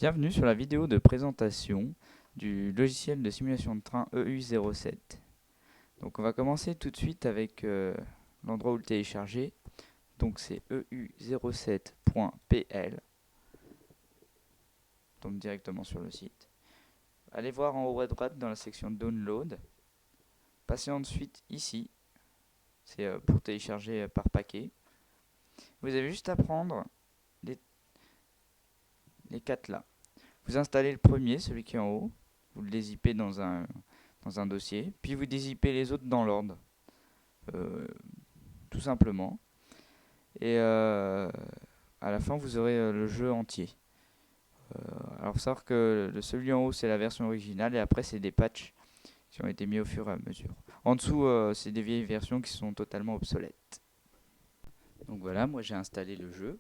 Bienvenue sur la vidéo de présentation du logiciel de simulation de train EU07. Donc on va commencer tout de suite avec l'endroit où le télécharger. Donc c'est eu07.pl. Donc directement sur le site. Allez voir en haut à droite dans la section Download. Passez ensuite ici. C'est pour télécharger par paquet. Vous avez juste à prendre les 4 là. Vous installez le premier, celui qui est en haut. Vous le dézippez dans un dossier. Puis vous dézippez les autres dans l'ordre. Tout simplement. Et à la fin, vous aurez le jeu entier. Alors, faut savoir que celui en haut, c'est la version originale. Et après, c'est des patchs qui ont été mis au fur et à mesure. En dessous, c'est des vieilles versions qui sont totalement obsolètes. Donc voilà, moi j'ai installé le jeu.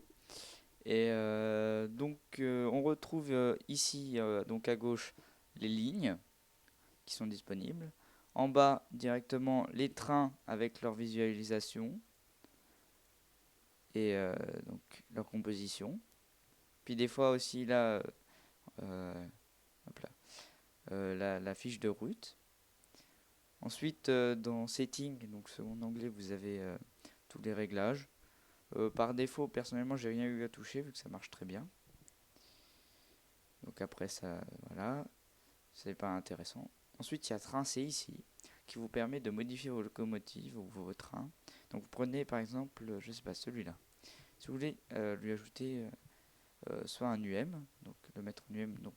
Et on retrouve ici, donc à gauche, les lignes qui sont disponibles. En bas, directement, les trains avec leur visualisation et donc leur composition. Puis des fois aussi là, hop là, la fiche de route. Ensuite, dans Settings, donc en anglais, vous avez tous les réglages. Par défaut, personnellement, j'ai rien eu à toucher vu que ça marche très bien. Donc après ça, voilà, c'est pas intéressant. Ensuite, il y a Train C ici, qui vous permet de modifier vos locomotives ou vos trains. Donc vous prenez par exemple, je sais pas, celui-là. Si vous voulez lui ajouter soit un UM, donc le mettre en UM, donc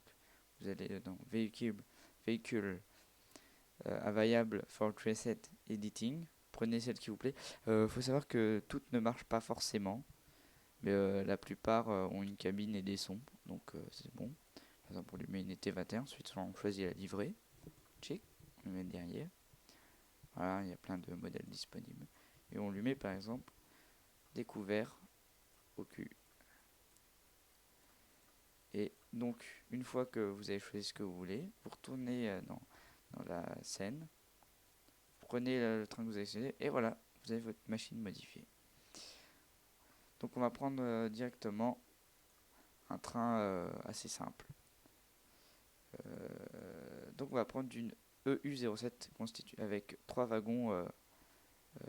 vous allez dans Véhicule Available for Preset Editing. Prenez celle qui vous plaît. Faut savoir que toutes ne marchent pas forcément, mais la plupart ont une cabine et des sons, donc c'est bon. Par exemple, on lui met une ET21, ensuite on choisit la livrée. Check, on le met derrière. Voilà, il y a plein de modèles disponibles. Et on lui met par exemple découvert au cul. Et donc, une fois que vous avez choisi ce que vous voulez, vous retournez dans la scène, vous prenez le train que vous avez sélectionné, et voilà, vous avez votre machine modifiée. Donc on va prendre directement un train assez simple. Donc on va prendre une EU07 avec 3 wagons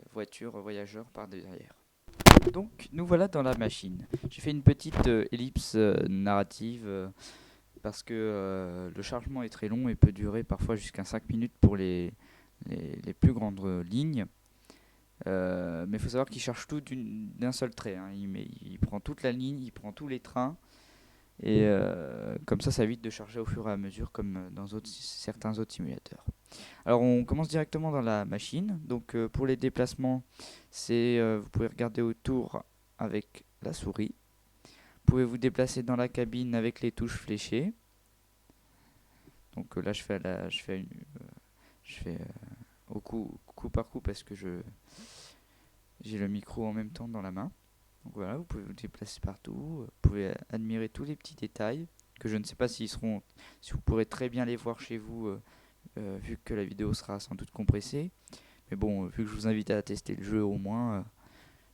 voitures voyageurs par derrière. Donc nous voilà dans la machine. J'ai fait une petite ellipse narrative parce que le chargement est très long et peut durer parfois jusqu'à 5 minutes pour les plus grandes lignes. Mais il faut savoir qu'il charge tout d'un seul trait, hein. Il prend toute la ligne, il prend tous les trains. Et comme ça évite de charger au fur et à mesure comme dans certains autres simulateurs. Alors on commence directement dans la machine. Donc pour les déplacements, vous pouvez regarder autour avec la souris. Vous pouvez vous déplacer dans la cabine avec les touches fléchées. Donc là je fais au coup par coup parce que j'ai le micro en même temps dans la main. Donc voilà, vous pouvez vous déplacer partout, vous pouvez admirer tous les petits détails que je ne sais pas si vous pourrez très bien les voir chez vous vu que la vidéo sera sans doute compressée. Mais bon, vu que je vous invite à tester le jeu au moins,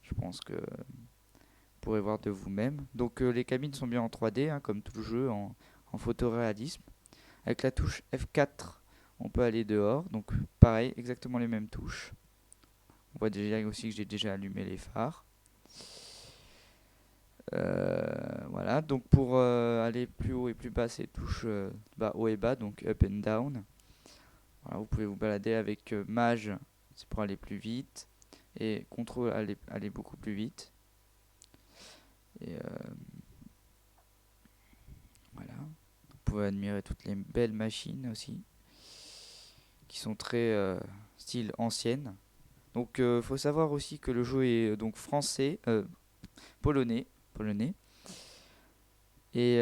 je pense que vous pourrez voir de vous-même. Donc les cabines sont bien en 3D, hein, comme tout le jeu, en photoréalisme. Avec la touche F4, on peut aller dehors. Donc pareil, exactement les mêmes touches. On voit déjà aussi que j'ai déjà allumé les phares. Voilà, donc pour aller plus haut et plus bas, c'est touches haut et bas, donc up and down. Voilà, vous pouvez vous balader avec Maj, c'est pour aller plus vite, et Contrôle, aller beaucoup plus vite. Et voilà, vous pouvez admirer toutes les belles machines aussi, qui sont très style ancienne. Donc faut savoir aussi que le jeu est donc français, polonais, et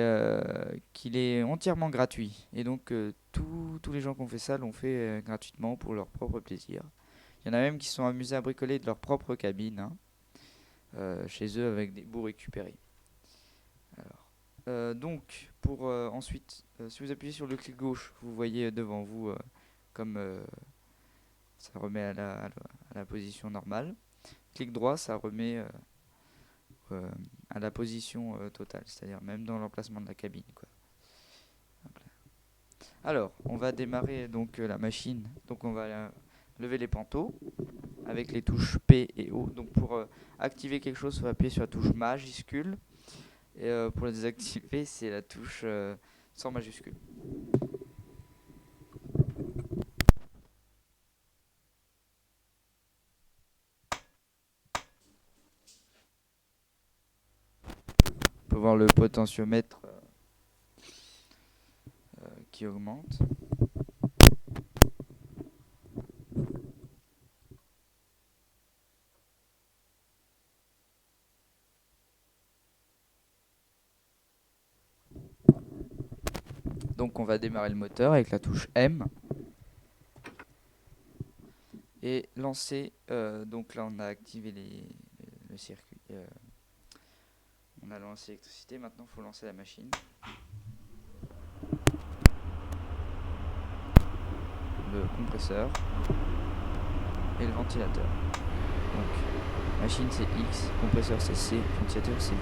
qu'il est entièrement gratuit. Et donc tous les gens qui ont fait ça l'ont fait gratuitement pour leur propre plaisir. Il y en a même qui se sont amusés à bricoler de leur propre cabine, hein, chez eux avec des bouts récupérés. Alors, donc pour ensuite, si vous appuyez sur le clic gauche, vous voyez devant vous comme ça remet à la position normale. Clic droit, ça remet à la position totale, c'est-à-dire même dans l'emplacement de la cabine, quoi. Alors, on va démarrer donc la machine. Donc on va lever les panneaux avec les touches P et O. Donc pour activer quelque chose, on va appuyer sur la touche majuscule. Et pour la désactiver, c'est la touche sans majuscule. On peut voir le potentiomètre qui augmente. Donc on va démarrer le moteur avec la touche M et lancer. Donc là on a activé le circuit. On a lancé l'électricité. Maintenant il faut lancer la machine. Le compresseur et le ventilateur. Donc machine c'est X, compresseur c'est C, ventilateur c'est V.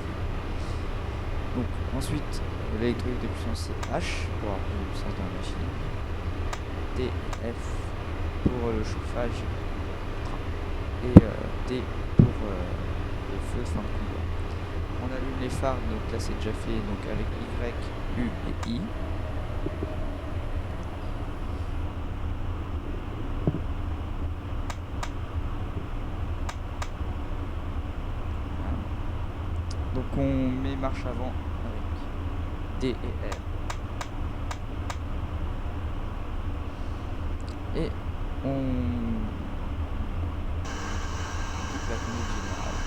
Donc ensuite l'électronique de puissance c'est H pour avoir plus de puissance dans la machine. T et F pour le chauffage et D pour le feu de fin de combat. On allume les phares, donc là c'est déjà fait, donc avec Y, U et I. Donc on met marche avant avec D et R. Et on la conduite générale.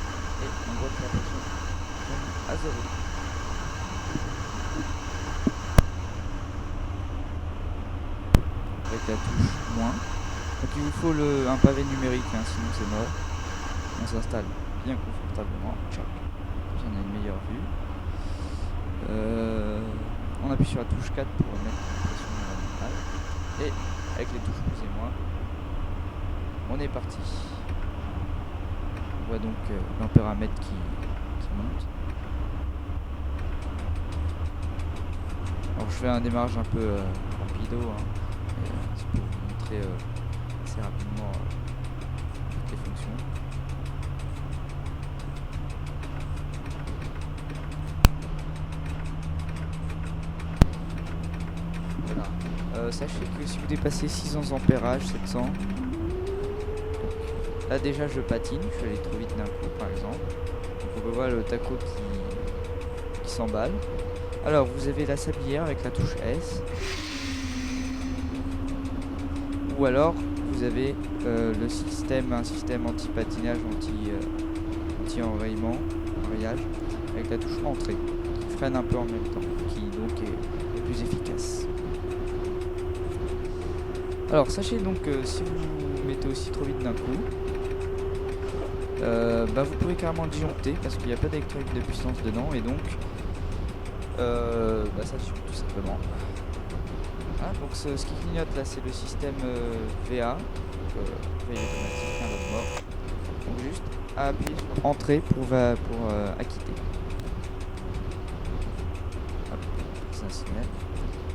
Et on voit que la pression tombe à 0. Avec la touche moins. Donc il vous faut un pavé numérique, hein, sinon c'est mort. On s'installe bien confortablement. Tchac. On a une meilleure vue. On appuie sur la touche 4 pour mettre la pression normale. Et avec les touches plus et moins, on est parti. On voit donc l'ampéramètre qui monte. Alors je fais un démarrage un peu rapido, hein, c'est pour vous montrer assez rapidement toutes les fonctions. Voilà. Sachez que si vous dépassez 600 ampérages, 700, là déjà je patine, je suis allé trop vite d'un coup par exemple. Donc on peut voir le taco qui s'emballe. Alors vous avez la sablière avec la touche S. Ou alors vous avez un système anti-patinage, anti-enrayement, enrayage, avec la touche entrée, qui freine un peu en même temps, qui donc est plus efficace. Alors sachez donc que si vous mettez aussi trop vite d'un coup, vous pouvez carrément le disjoncter parce qu'il n'y a pas d'électronique de puissance dedans et donc ça disjoncte tout simplement. Voilà, donc ce qui clignote là c'est le système VA, veille automatique, un mode mort. Donc juste à appuyer sur entrée pour acquitter. Hop, c'est un signal.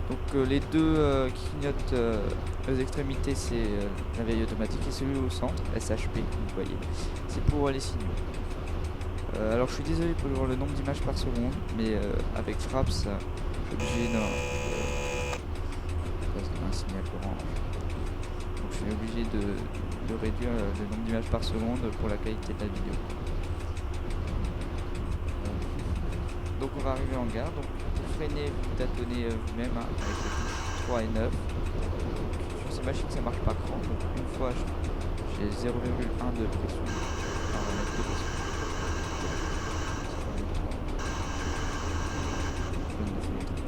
Donc les deux qui clignotent aux extrémités c'est la veille automatique et celui au centre, SHP, vous voyez, c'est pour les signaux. Alors je suis désolé pour le nombre d'images par seconde, mais avec Fraps, je suis obligé un signal orange. Donc je suis obligé de réduire le nombre d'images par seconde pour la qualité de la vidéo. Donc on va arriver en gare, donc pour freiner, vous tâtonnez vous-même avec les touches 3 et 9. Sur ces machines ça marche pas grand, donc une fois j'ai 0,1 de pression. Alors, on va mettre 2 pressions.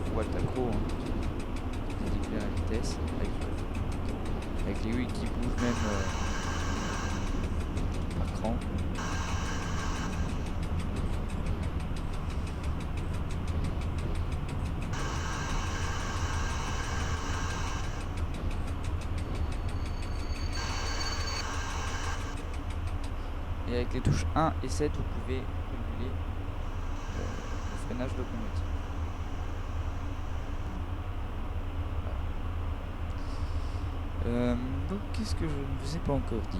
On voit le taco, hein, qui réduit la vitesse avec les wheels qui bougent même par cran. Et avec les touches 1 et 7, vous pouvez réguler le freinage locomotive. Donc qu'est-ce que je ne vous ai pas encore dit?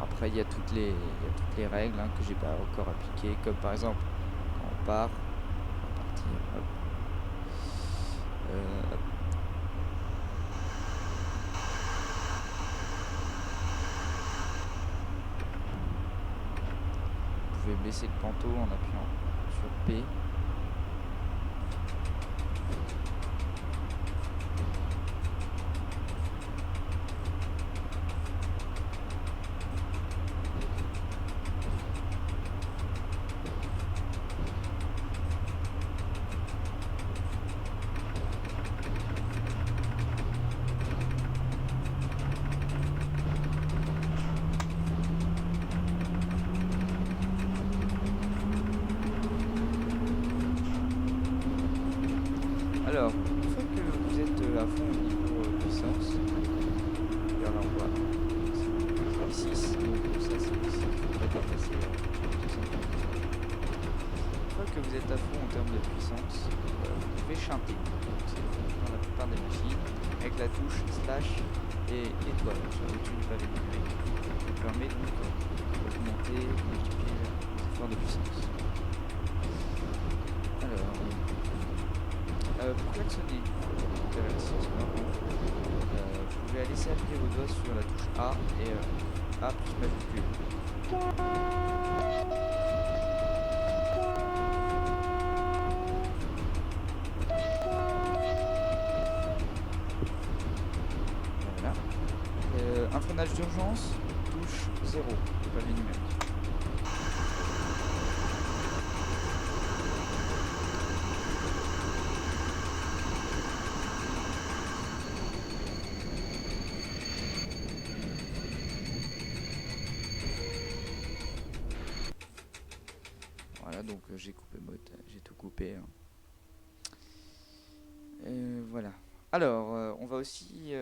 Après il y a toutes les règles que j'ai pas encore appliquées, comme par exemple quand on part, on va partir, hop. Hop. Vous pouvez baisser le panneau en appuyant sur P. Alors, une fois que vous êtes à fond au niveau puissance, là on voit 6, donc ça c'est ici, on va dépasser 250. Une fois que vous êtes à fond en termes de puissance, vous pouvez chanter. C'est dans la plupart des machines, avec la touche slash et étoile sur le dessus du pavé numérique, qui permet donc d'augmenter, multiplier les efforts de puissance. Alors, pour klaxonner, vous pouvez laisser appuyer vos doigts sur la touche A et A plus majuscule. Voilà. Un freinage d'urgence, touche 0, le pavé numérique. Voilà, donc j'ai coupé mode, j'ai tout coupé. Voilà. Alors, on va aussi